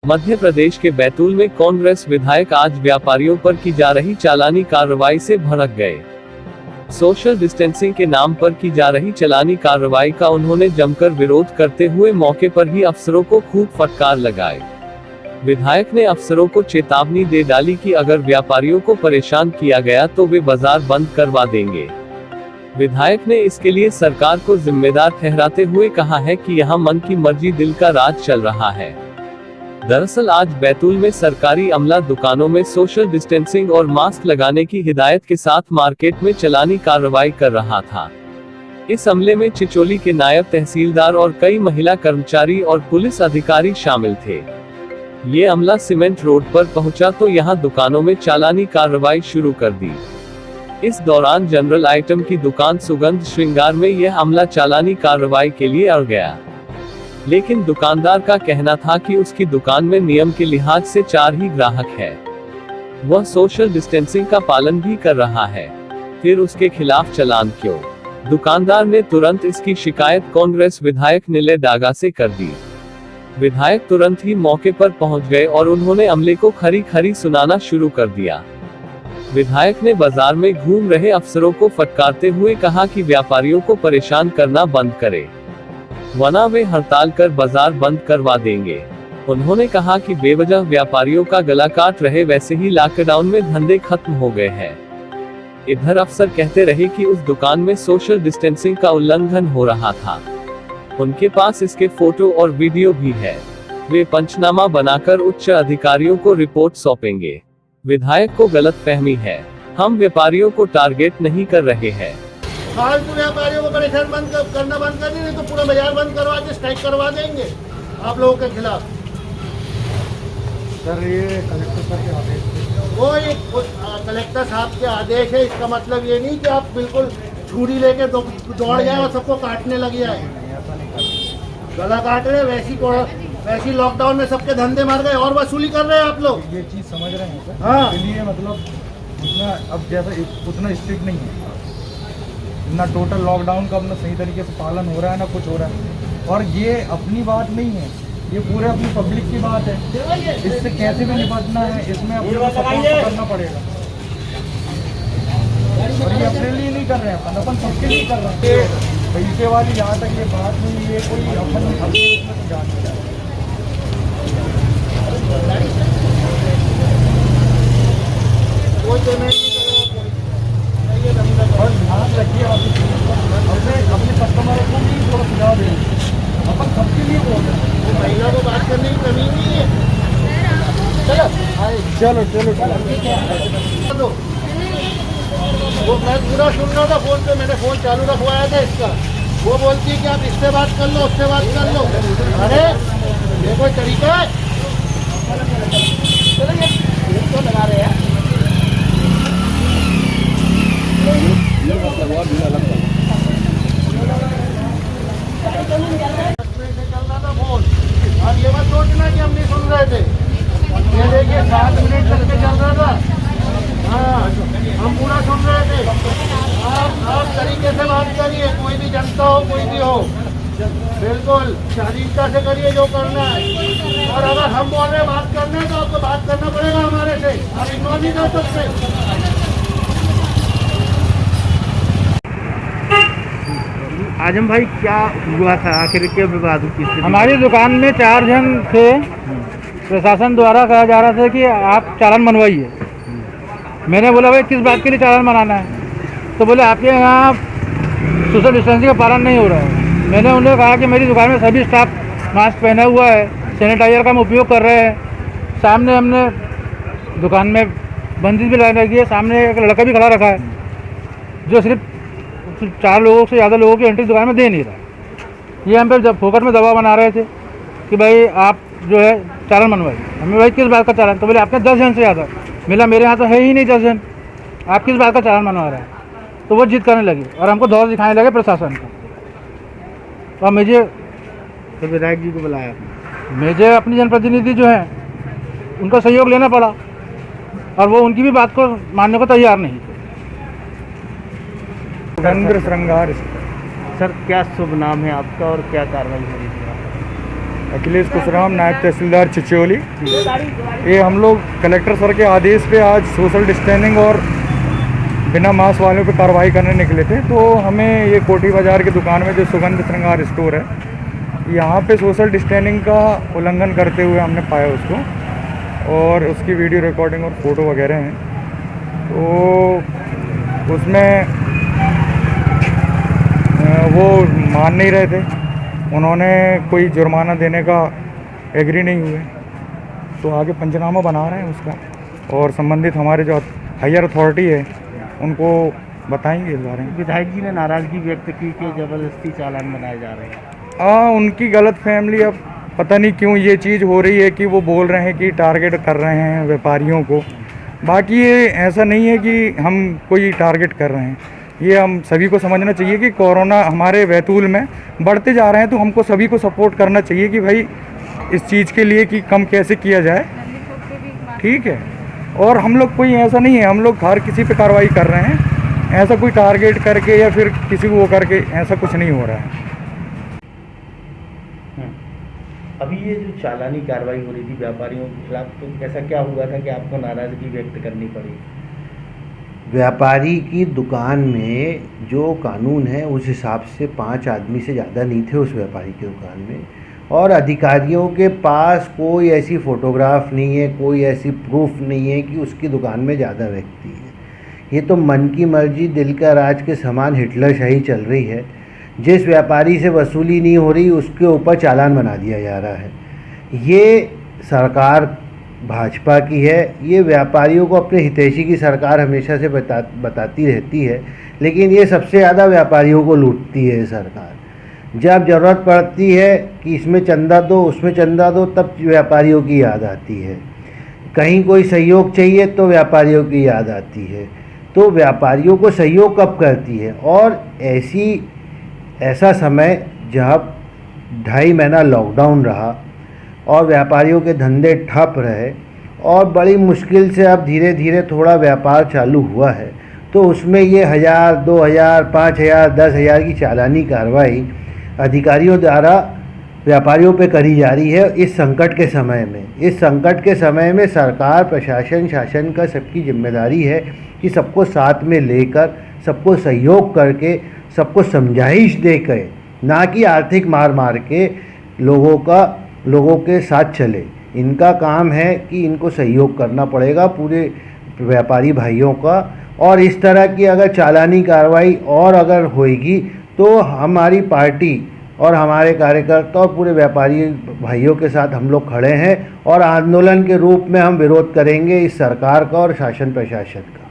मध्य प्रदेश के बैतूल में कांग्रेस विधायक आज व्यापारियों पर की जा रही चालानी कार्रवाई से भड़क गए। सोशल डिस्टेंसिंग के नाम पर की जा रही चालानी कार्रवाई का उन्होंने जमकर विरोध करते हुए मौके पर ही अफसरों को खूब फटकार लगाए। विधायक ने अफसरों को चेतावनी दे डाली कि अगर व्यापारियों को परेशान किया गया तो वे बाजार बंद करवा देंगे। विधायक ने इसके लिए सरकार को जिम्मेदार ठहराते हुए कहा है कि यहां मन की मर्जी दिल का राज चल रहा है। दरअसल आज बैतूल में सरकारी अमला दुकानों में सोशल डिस्टेंसिंग और मास्क लगाने की हिदायत के साथ मार्केट में चालानी कार्रवाई कर रहा था। इस हमले में चिचोली के नायब तहसीलदार और कई महिला कर्मचारी और पुलिस अधिकारी शामिल थे। ये अमला सीमेंट रोड पर पहुंचा तो यहां दुकानों में चालानी कार्रवाई शुरू कर दी। इस दौरान जनरल आइटम की दुकान सुगंध श्रृंगार में यह अमला चालानी कार्रवाई के लिए अड़ गया, लेकिन दुकानदार का कहना था कि उसकी दुकान में नियम के लिहाज से 4 ही ग्राहक है, वह सोशल डिस्टेंसिंग का पालन भी कर रहा है, फिर उसके खिलाफ चालान क्यों? दुकानदार ने तुरंत इसकी शिकायत कांग्रेस विधायक नीले डागा से कर दी। विधायक तुरंत ही मौके पर पहुंच गए और उन्होंने अमले को खरी खरी सुनाना शुरू कर दिया। विधायक ने बाजार में घूम रहे अफसरों को फटकारते हुए कहा कि व्यापारियों को परेशान करना बंद करें, वरना वे हड़ताल कर बाजार बंद करवा देंगे। उन्होंने कहा कि बेवजह व्यापारियों का गला काट रहे वैसे ही लॉकडाउन में धंधे खत्म हो गए हैं। इधर अफसर कहते रहे कि उस दुकान में सोशल डिस्टेंसिंग का उल्लंघन हो रहा था, उनके पास इसके फोटो और वीडियो भी है। वे पंचनामा बनाकर उच्च अधिकारियों को रिपोर्ट सौंपेंगे। विधायक को गलतफहमी है, हम व्यापारियों को टारगेट नहीं कर रहे हैं। फालतू व्यापारियों को परेशान करना बंद कर नहीं तो पूरा बाजार बंद करवा के स्ट्राइक करवा देंगे आप लोगों के खिलाफ। सर ये कलेक्टर साहब के आदेश, वो कलेक्टर साहब के आदेश है। इसका मतलब ये नहीं कि आप बिल्कुल छुरी लेके दौड़ जाए और सबको काटने लग जाए। गला काट रहे वैसी लॉकडाउन में सबके धंधे मार गए और वसूली कर रहे हैं आप लोग। ये चीज़ समझ रहे हैं सर? हाँ, इसलिए मतलब उतना अब जैसा उतना स्ट्रिक्ट नहीं है ना, टोटल लॉकडाउन का अपना सही तरीके से पालन हो रहा है ना कुछ हो रहा है। और ये अपनी बात नहीं है, ये पूरे अपनी पब्लिक की बात है। इससे कैसे भी निपटना है, इसमें अपने को सपोर्ट करना पड़ेगा। और ये अपने लिए नहीं कर रहे हैं, अपन सबके लिए कर रहे हैं। पैसे वाली जहाँ तक ये बात नहीं है, कोई अपन इसमें तो जान नहीं रहा। और ध्यान रखिए अपने कस्टमरों को भी थोड़ा सुझाव दें। अपन सबके लिए बोल रहे हैं, महिला को बात करने की कमी नहीं है। चलो वो मैं पूरा सुन रहा था फोन पे, मैंने फोन चालू रखवाया था इसका। वो बोलती है कि आप इससे बात कर लो, उससे बात कर लो। अरे ये कोई तरीका है? तो लगा रहे हैं और ये मत सोचना कि हम नहीं सुन रहे थे। ये देखिए 7 मिनट तक के चल रहा था। हाँ, हम पूरा सुन रहे थे। आप तरीके से बात करिए, कोई भी जनता हो कोई भी हो, बिल्कुल शालीनता से करिए जो करना है। और अगर हम बोल रहे हैं बात करना है तो आपको बात करना पड़ेगा हमारे से, आप इग्नोर नहीं कर सकते। आजम भाई क्या हुआ था, आखिर क्या विवाद हुई? हमारी दुकान में 4 जन थे। प्रशासन द्वारा कहा जा रहा था कि आप चालान बनवाइए। मैंने बोला भाई किस बात के लिए चालान बनाना है? तो बोले आपके यहाँ सोशल डिस्टेंसिंग का पालन नहीं हो रहा है। मैंने उन्हें कहा कि मेरी दुकान में सभी स्टाफ मास्क पहना हुआ है, सैनिटाइजर का हम उपयोग कर रहे हैं। सामने हमने दुकान में बंदी भी लगा रखी है, सामने एक लड़का भी खड़ा रखा है जो सिर्फ 4 लोगों से ज़्यादा लोगों की एंट्री दुकान में दे नहीं रहा। ये हम पे जब फोकट में दबाव बना रहे थे कि भाई आप जो है चालान बनवाइए। हमें भाई किस बात का चालान? तो बोले आपने 10 जन से ज़्यादा। मिला मेरे यहाँ तो है ही नहीं 10 जन, आप किस बात का चालान बनवा रहे हैं? तो वो जिद करने लगी और हमको दौर दिखाने लगे प्रशासन को। तो मुझे तो विधायक जी को बुलाया, मुझे अपनी जनप्रतिनिधि जो है उनका सहयोग लेना पड़ा और वो उनकी भी बात को मानने को तैयार नहीं। सुगंध श्रृंगार। सर क्या शुभ नाम है आपका और क्या कार्रवाई हो रही है? अखिलेश कुशराम, नायब तहसीलदार चिचोली। ये हम लोग कलेक्टर सर के आदेश पे आज सोशल डिस्टेंसिंग और बिना मास्क वालों पे कार्रवाई करने निकले थे। तो हमें ये कोठी बाज़ार की दुकान में जो सुगंध श्रृंगार स्टोर है, यहाँ पे सोशल डिस्टेंसिंग का उल्लंघन करते हुए हमने पाया उसको, और उसकी वीडियो रिकॉर्डिंग और फ़ोटो वगैरह हैं। तो उसमें वो मान नहीं रहे थे, उन्होंने कोई जुर्माना देने का एग्री नहीं हुए, तो आगे पंचनामा बना रहे हैं उसका, और संबंधित हमारे जो हायर अथॉरिटी है उनको बताएंगे इस बारे में। विधायक जी ने नाराज़गी व्यक्त की कि ज़बरदस्ती चालान बनाए जा रहे हैं। उनकी गलत फैमिली, अब पता नहीं क्यों ये चीज़ हो रही है कि वो बोल रहे हैं कि टारगेट कर रहे हैं व्यापारियों को। बाकी ये ऐसा नहीं है कि हम कोई टारगेट कर रहे हैं, ये हम सभी को समझना चाहिए कि कोरोना हमारे बैतूल में बढ़ते जा रहे हैं, तो हमको सभी को सपोर्ट करना चाहिए कि भाई इस चीज़ के लिए कि कम कैसे किया जाए, ठीक है। और हम लोग कोई ऐसा नहीं है, हम लोग हर किसी पे कार्रवाई कर रहे हैं, ऐसा कोई टारगेट करके या फिर किसी को वो करके ऐसा कुछ नहीं हो रहा है। अभी ये जो चालानी कार्रवाई हो रही थी व्यापारियों के खिलाफ, तो ऐसा क्या हुआ था कि आपको नाराज़गी व्यक्त करनी पड़ी? व्यापारी की दुकान में जो कानून है उस हिसाब से 5 आदमी से ज़्यादा नहीं थे उस व्यापारी की दुकान में, और अधिकारियों के पास कोई ऐसी फ़ोटोग्राफ नहीं है, कोई ऐसी प्रूफ नहीं है कि उसकी दुकान में ज़्यादा व्यक्ति है। ये तो मन की मर्जी, दिल का राज के समान हिटलरशाही चल रही है। जिस व्यापारी से वसूली नहीं हो रही उसके ऊपर चालान बना दिया जा रहा है। ये सरकार भाजपा की है, ये व्यापारियों को अपने हितैषी की सरकार हमेशा से बताती रहती है, लेकिन ये सबसे ज़्यादा व्यापारियों को लूटती है सरकार। जब ज़रूरत पड़ती है कि इसमें चंदा दो, उसमें चंदा दो, तब व्यापारियों की याद आती है। कहीं कोई सहयोग चाहिए तो व्यापारियों की याद आती है। तो व्यापारियों को सहयोग कब करती है? और ऐसा समय जब 2.5 महीना लॉकडाउन रहा और व्यापारियों के धंधे ठप रहे, और बड़ी मुश्किल से अब धीरे धीरे थोड़ा व्यापार चालू हुआ है, तो उसमें ये 1000, 2000, 5000, 10,000 की चालानी कार्रवाई अधिकारियों द्वारा व्यापारियों पे करी जा रही है इस संकट के समय में। इस संकट के समय में सरकार, प्रशासन, शासन का सबकी जिम्मेदारी है कि सबको साथ में लेकर, सबको सहयोग करके, सबको समझाइश देकर, ना कि आर्थिक मार के लोगों के साथ चले। इनका काम है कि इनको सहयोग करना पड़ेगा पूरे व्यापारी भाइयों का। और इस तरह की अगर चालानी कार्रवाई और अगर होएगी तो हमारी पार्टी और हमारे कार्यकर्ता और पूरे व्यापारी भाइयों के साथ हम लोग खड़े हैं, और आंदोलन के रूप में हम विरोध करेंगे इस सरकार का और शासन प्रशासन का।